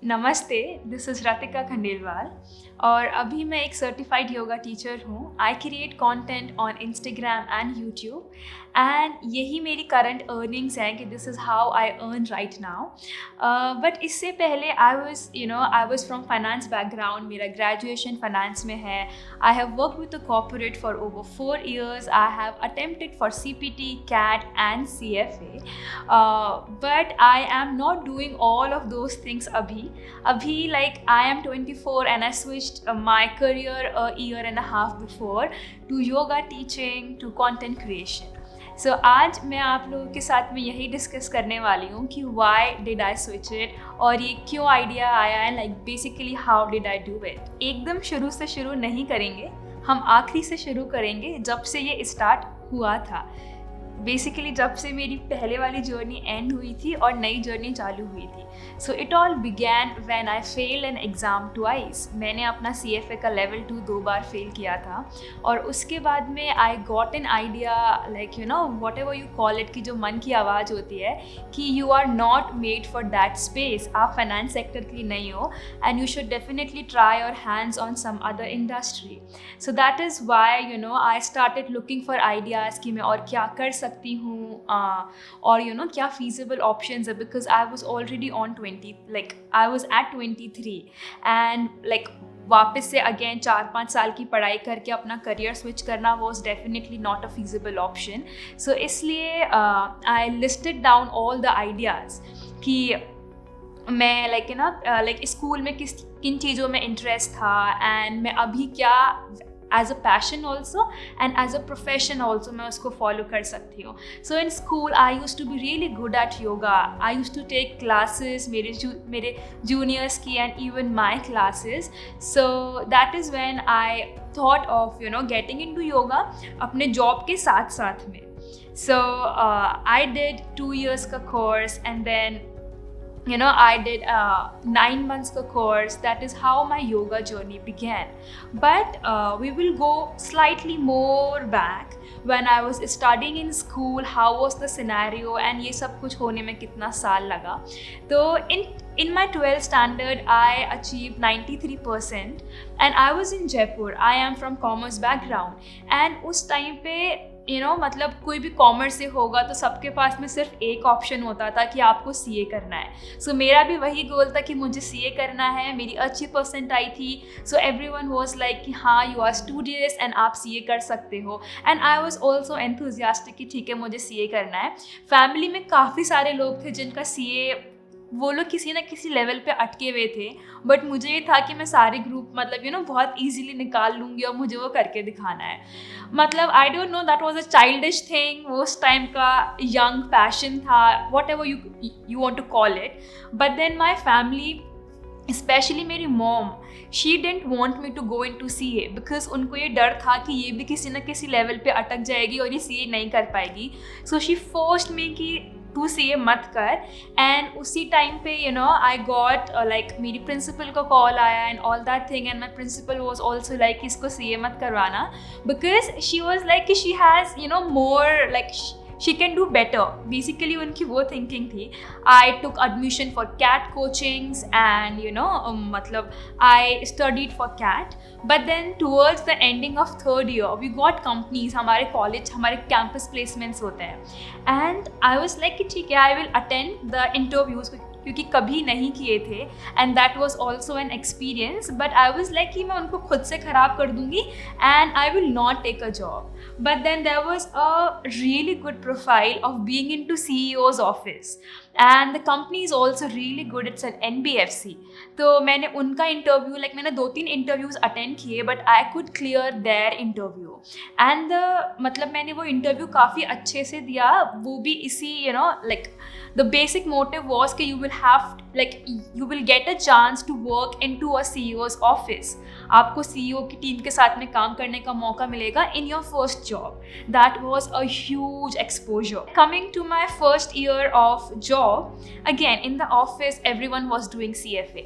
नमस्ते, this is Ratika Khandelwal और अभी मैं एक सर्टिफाइड योगा टीचर हूँ। I create content on Instagram and YouTube and यही मेरी करंट अर्निंग्स हैं कि this is how I earn right now. But इससे पहले I was from finance background, मेरा ग्रेजुएशन फाइनेंस में है। I have work with the corporate for over 4 years. I have attempted for CPT, CAT and CFA. But I am not doing all of those things abhi like I am 24 and I switched my career a year and a half before to yoga teaching to content creation. So आज मैं आप लोगों के साथ में यही discuss करने वाली हूँ कि why did I switch it और ये क्यों आइडिया आया है, like basically how did I do it. एकदम शुरू से शुरू नहीं करेंगे, हम आखिरी से शुरू करेंगे जब से ये स्टार्ट हुआ था। बेसिकली जब से मेरी पहले वाली जर्नी एंड हुई थी और नई जर्नी चालू हुई थी। So it all began when I fail an exam twice. मैंने अपना CFA का लेवल 2 2 बार फेल किया था और उसके बाद में I got an idea like whatever you call it, कि जो मन की आवाज़ होती है कि you are not made for that space, आप फाइनेंस सेक्टर के लिए नहीं हो and you should definitely try your hands on some other industry. So that is why I started looking for ideas कि मैं और क्या कर सकती हूँ और क्या feasible options है, because I was already on 20, like I was at 23 and like वापस से अगेन 4-5 साल की पढ़ाई करके अपना करियर स्विच करना was definitely not a feasible option. So इसलिए I listed down all the ideas कि मैं लाइक स्कूल में किन चीज़ों में इंटरेस्ट था एंड मैं अभी क्या as a passion also and as a profession also मैं उसको फॉलो कर सकती हूँ। So in school I used to be really good at yoga. I used to take classes मेरे जूनियर्स की and even my classes. So that is when I thought of getting into yoga अपने job के साथ साथ में। सो आई डिड 2 years का कोर्स and then I did 9 months ka course. That is how my yoga journey began. But we will go slightly more back when I was studying in school. How was the scenario and ये सब कुछ होने में कितना साल लगा. तो in my 12th standard I achieved 93% and I was in Jaipur. I am from commerce background and उस टाइम पे मतलब कोई भी कॉमर्स से होगा तो सबके पास में सिर्फ एक ऑप्शन होता था कि आपको CA करना है। सो मेरा भी वही गोल था कि मुझे CA करना है। मेरी अच्छी परसेंट आई थी, सो एवरीवन वाज लाइक कि हाँ यू आर स्टूडियस एंड आप CA कर सकते हो and I was also enthusiastic कि ठीक है मुझे CA करना है। फैमिली में काफ़ी सारे लोग थे जिनका CA वो लोग किसी ना किसी लेवल पे अटके हुए थे, बट मुझे ये था कि मैं सारे ग्रुप मतलब बहुत ईजीली निकाल लूँगी और मुझे वो करके दिखाना है। मतलब I don't know, that was a childish thing, वो उस टाइम का यंग पैशन था, whatever you want to call it. But then my family, especially मेरी mom, she didn't want me to go into CA because उनको ये डर था कि ये भी किसी न किसी लेवल पे अटक जाएगी और ये CA नहीं कर पाएगी। सो शी फोर्स्ड मी कि तू CA मत कर। एंड उसी टाइम पे आई गॉट लाइक मेरी प्रिंसिपल को कॉल आया and all that thing and my principal was also like इसको CA मत करवाना बिकॉज शी वॉज लाइक कि she has more like she can do better. Basically उनकी वो thinking थी। I took admission for CAT coachings and मतलब I studied for CAT. But then towards the ending of 3rd year we got companies, हमारे college हमारे campus placements होते हैं and I was like कि ठीक है I will attend the interviews क्योंकि कभी नहीं किए थे and that was also an experience. But I was like कि मैं उनको खुद से ख़राब कर दूँगी and I will not take a job. But then there was a really good profile of being into CEO's office and the company is also really good, it's an NBFC। तो मैंने उनका इंटरव्यू मैंने 2-3 interviews attend किए but I could clear their interview and मतलब मैंने वो interview काफ़ी अच्छे से दिया। वो भी इसी like the basic motive was कि you will get a chance to work into a CEO's office. आपको CEO की टीम के साथ में काम करने का मौका मिलेगा in your first job. That was a huge exposure. Coming to my first year of job, again in the office everyone was doing CFA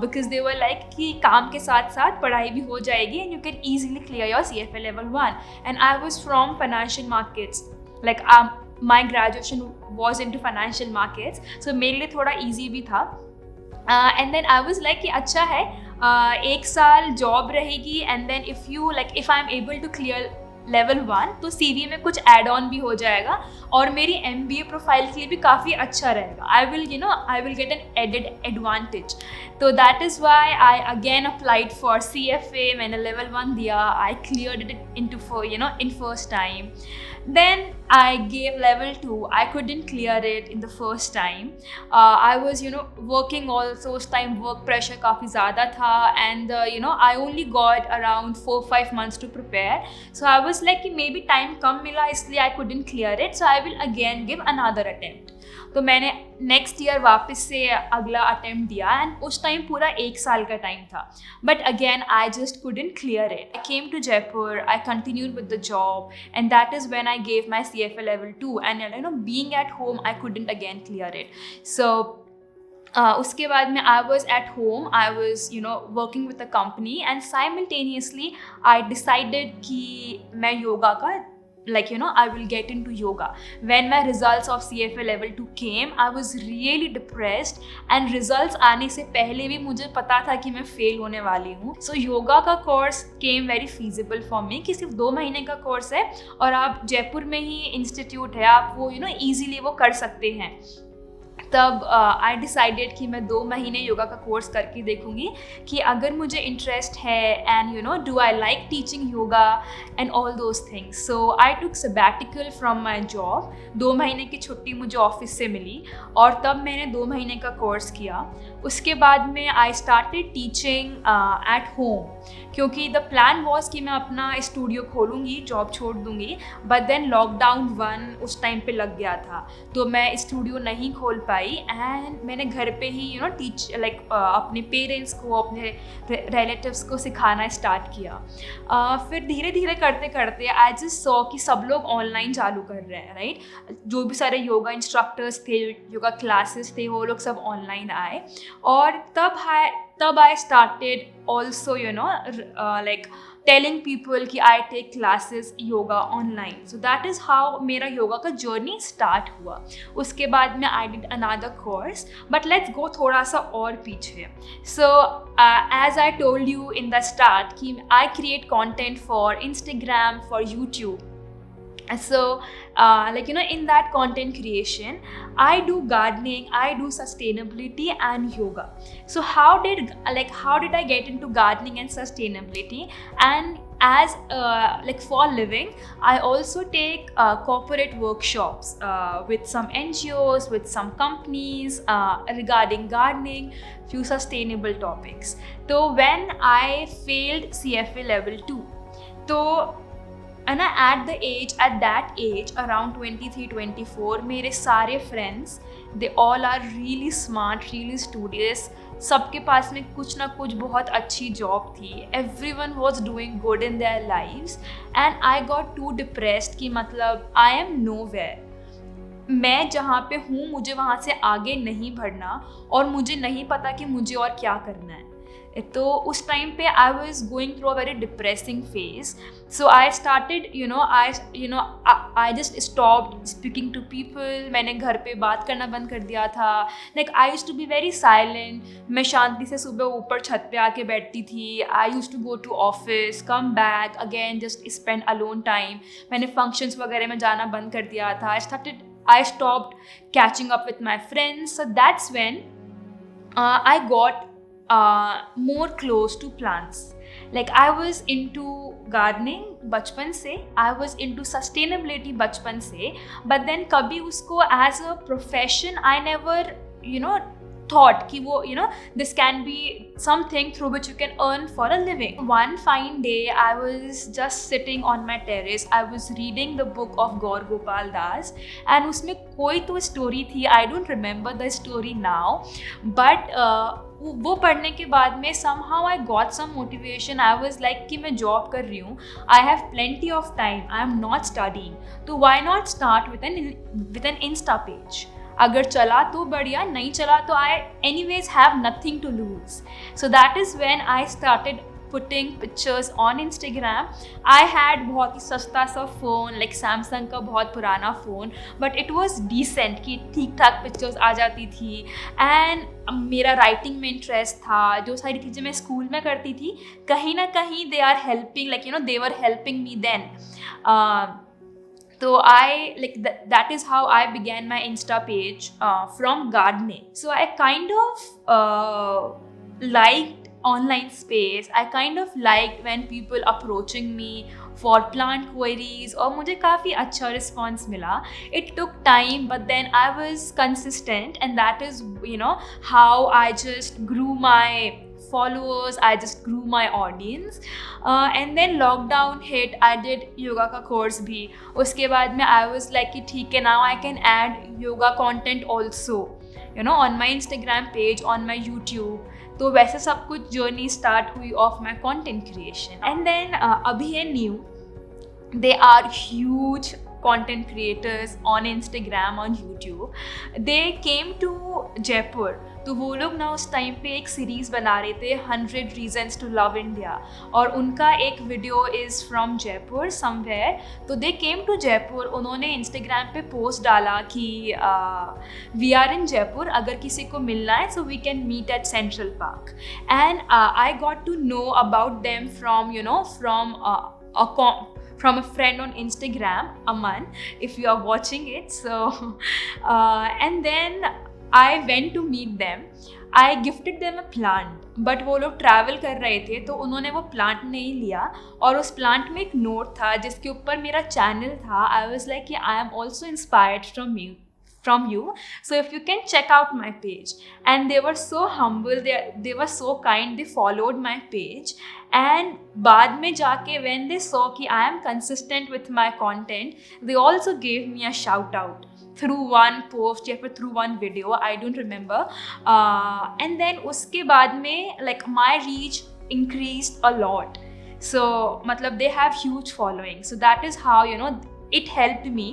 because they were like कि काम के साथ साथ पढ़ाई भी हो जाएगी and you can easily clear your CFA level 1. And I was from financial markets. Like my graduation was into financial markets, so मेरे लिए थोड़ा easy भी था। And then I was like कि अच्छा है, एक साल जॉब रहेगी and then if you like if I am able to clear level 1 तो CV में कुछ एड ऑन भी हो जाएगा और मेरी MBA प्रोफाइल के लिए भी काफ़ी अच्छा रहेगा. I will get an added advantage. तो that is why I again applied for CFA. मैंने लेवल 1 दिया, I cleared it in first time. Then I gave level 2. I couldn't clear it in the first time. I was working also. उस time work pressure काफ़ी ज़्यादा था and I only got around 4-5 months to prepare. So I was like कि maybe time कम मिला इसलिए I couldn't clear it. So I will again give another attempt. तो मैंने next year वापस से अगला अटेम्प्ट दिया एंड उस टाइम पूरा 1 साल का टाइम था. But again I just couldn't clear it. I came to Jaipur, I continued with the job and that is when I gave my CFA level 2 and being at home I couldn't again clear it. So उसके बाद में I was at home, I was working with a company and simultaneously I decided कि मैं योगा का I will get into yoga. When my results of CFA level 2 came, I was really depressed and results आने से पहले भी मुझे पता था कि मैं फेल होने वाली हूँ. So योगा का course came very feasible for me कि सिर्फ 2 महीने का कोर्स है और आप जयपुर में ही इंस्टीट्यूट है, आप वो easily वो कर सकते हैं. तब आई डिसाइडेड कि मैं 2 महीने योगा का कोर्स करके देखूँगी कि अगर मुझे इंटरेस्ट है and do I like teaching yoga and all those things. So I took sabbatical from my job. 2 महीने की छुट्टी मुझे ऑफिस से मिली और तब मैंने 2 महीने का कोर्स किया. उसके बाद में I started teaching at home क्योंकि द प्लान वॉज कि मैं अपना स्टूडियो खोलूँगी, जॉब छोड़ दूँगी. बट देन लॉकडाउन 1 उस टाइम पे लग गया था तो मैं स्टूडियो नहीं खोल पाई एंड मैंने घर पे ही टीच अपने पेरेंट्स को, अपने रिलेटिव्स को सिखाना स्टार्ट किया. फिर धीरे धीरे करते करते आई जस्ट सॉ कि सब लोग ऑनलाइन चालू कर रहे हैं, राइट. जो भी सारे योगा इंस्ट्रक्टर्स थे, योगा क्लासेस थे, वो लोग सब ऑनलाइन आए और तब I started also telling people कि I take classes yoga online. So that is how मेरा योगा का journey start हुआ. उसके बाद में I did another course. But let's go थोड़ा सा और पीछे. So as I told you in the start कि I create content for Instagram, for YouTube. So in that content creation I do gardening, I do sustainability and yoga. So how did I get into gardening and sustainability? And as for living I also take corporate workshops with some NGOs, with some companies regarding gardening, few sustainable topics. So when I failed CFA level 2 तो at that age around 23-24 मेरे सारे friends they all are really smart, really studious. सबके पास में कुछ ना कुछ बहुत अच्छी जॉब थी. Everyone was doing good in their lives and I got too depressed कि मतलब I am nowhere. मैं जहाँ पे हूँ मुझे वहाँ से आगे नहीं बढ़ना और मुझे नहीं पता कि मुझे और क्या करना है. तो उस टाइम पे I was going through a very depressing phase. So I started I just stopped speaking to people. मैंने घर पे बात करना बंद कर दिया था. I used to be very silent. मैं शांति से सुबह ऊपर छत पे आके बैठती थी. I used to go to office, come back again, just spend alone time. मैंने फंक्शंस वगैरह में जाना बंद कर दिया था. I stopped catching up with my friends. So that's when I got more close to plants. I was into gardening बचपन से, I was into sustainability बचपन से, but then कभी उसको as a profession I never thought कि वो this can be something through which you can earn for a living. One fine day I was just sitting on my terrace. I was reading the book of Gaur Gopal Das and उसमें कोई तो story थी. I don't remember the story now, but वो पढ़ने के बाद में somehow I got some motivation. I was like कि मैं जॉब कर रही हूँ, I have plenty of time, I am not studying, तो why not start with an Insta page. अगर चला तो बढ़िया, नहीं चला तो I anyways have nothing to lose. So that is when I started putting pictures on Instagram. I had बहुत ही सस्ता सा फ़ोन, लाइक सैमसंग का बहुत पुराना phone, but it was decent कि ठीक ठाक पिक्चर्स आ जाती थी. एंड मेरा राइटिंग में इंटरेस्ट था, जो सारी चीज़ें मैं स्कूल में करती थी कहीं ना कहीं they are helping, like you know they were helping me then. So I like that is how I began my Insta page from gardening. So I kind of liked online space. I kind of liked when people approaching me for plant queries और मुझे काफ़ी अच्छा response मिला. It took time but then I was consistent and that is how I just grew my followers, I just grew my audience. And then lockdown hit, I did yoga का course भी. उसके बाद में I was like कि ठीक है, now I can add yoga content also, on my Instagram page, on my YouTube. तो वैसे सब कुछ जर्नी स्टार्ट हुई of my content creation. And then अभी है new, they are huge content creators on Instagram, on YouTube. They came to Jaipur. तो वो लोग ना उस टाइम पे एक सीरीज़ बना रहे थे 100 Reasons to Love India और उनका एक video is from Jaipur somewhere. तो दे केम टू जयपुर. उन्होंने इंस्टाग्राम पे पोस्ट डाला कि वी आर इन जयपुर, अगर किसी को मिलना है so we can meet at Central Park. And I got to know about them from a friend on Instagram, Aman, if you are watching it. So, and then I went to meet them. I gifted them a plant, but वो लोग travel कर रहे थे तो उन्होंने वो plant नहीं लिया और उस प्लांट में एक नोट था जिसके ऊपर मेरा चैनल था. I was like कि I am also inspired from you, so if you can check out my page. And they were so humble, they were so kind, they followed my page. And बाद में जाके when they saw कि I am consistent with my content, they also gave me a shout out through one post या फिर through one video, I don't remember. And then उसके बाद में like my reach increased a lot. So मतलब they have huge following. So that is how it helped me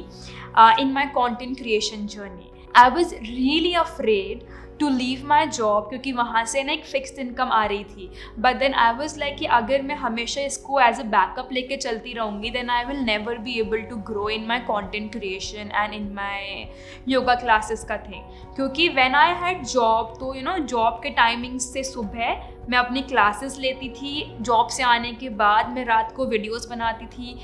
in my content creation journey. I was really afraid to leave my job क्योंकि वहाँ से ना एक fixed income आ रही थी. But then I was like कि अगर मैं हमेशा इसको एज अ बैकअप लेके चलती रहूँगी then I will never be able to grow in my content creation and in my yoga classes का थिंग. क्योंकि व्हेन आई हैड जॉब तो जॉब के टाइमिंग्स से सुबह मैं अपनी क्लासेस लेती थी, जॉब से आने के बाद मैं रात को वीडियोस बनाती थी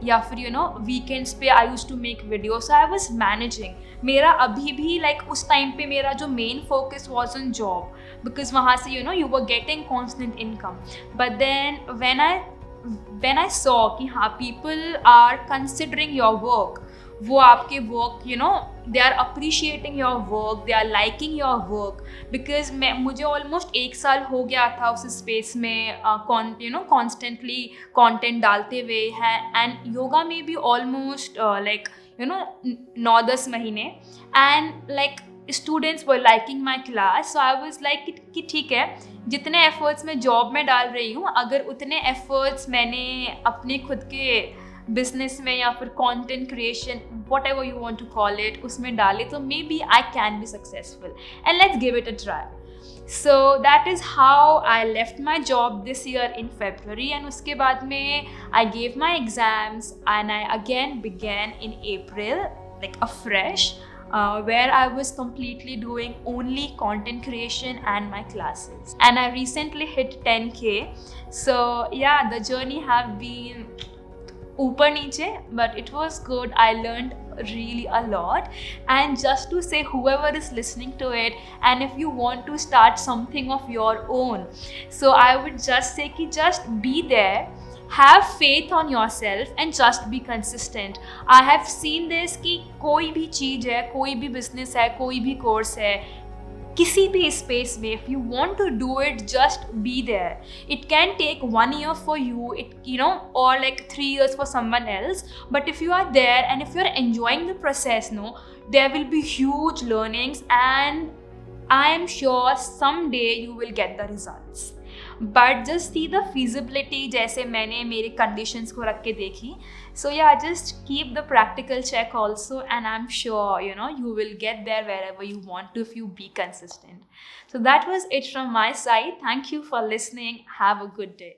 या फिर वीकेंड्स पे I used to make videos. I was managing. मेरा अभी भी लाइक उस टाइम पे मेरा जो main focus was on job because वहाँ से you were getting constant income. But then when I saw कि हाँ people are considering your work, वो आपके work they are appreciating your work, they are liking your work. Because मुझे almost 1 साल हो गया था उस स्पेस में कॉन्स्टेंटली कॉन्टेंट डालते हुए हैं. एंड योगा में भी ऑलमोस्ट लाइक 9-10 महीने. And like students were liking my class. So I was like कि ठीक है, जितने एफर्ट्स मैं जॉब में डाल रही हूँ अगर उतने एफर्ट्स मैंने अपने खुद के बिजनेस में या फिर content creation whatever you want to call it उसमें डाले तो maybe I can be successful and let's give it a try. So that is how I left my job this year in February. And उसके बाद में I gave my exams and I again began in April like afresh, where I was completely doing only content creation and my classes. And I recently hit 10K. So yeah, the journey have been ऊपर नीचे, but it was good. I learned really a lot. And just to say, whoever is listening to it and if you want to start something of your own, so I would just say कि just be there, have faith on yourself and just be consistent. I have seen this कि कोई भी चीज़ है, कोई भी business है, कोई भी course है, किसी भी स्पेस में if you want to do it, just be there. It can take 1 year for you, or like 3 years for someone else, but if you are there and if you're enjoying the process, there will be huge learnings and I am sure someday you will get the results. But just see the feasibility जैसे मैंने मेरे conditions को रख के देखी. So yeah, just keep the practical check also and I'm sure you will get there wherever you want to if you be consistent. So that was it from my side. Thank you for listening. Have a good day.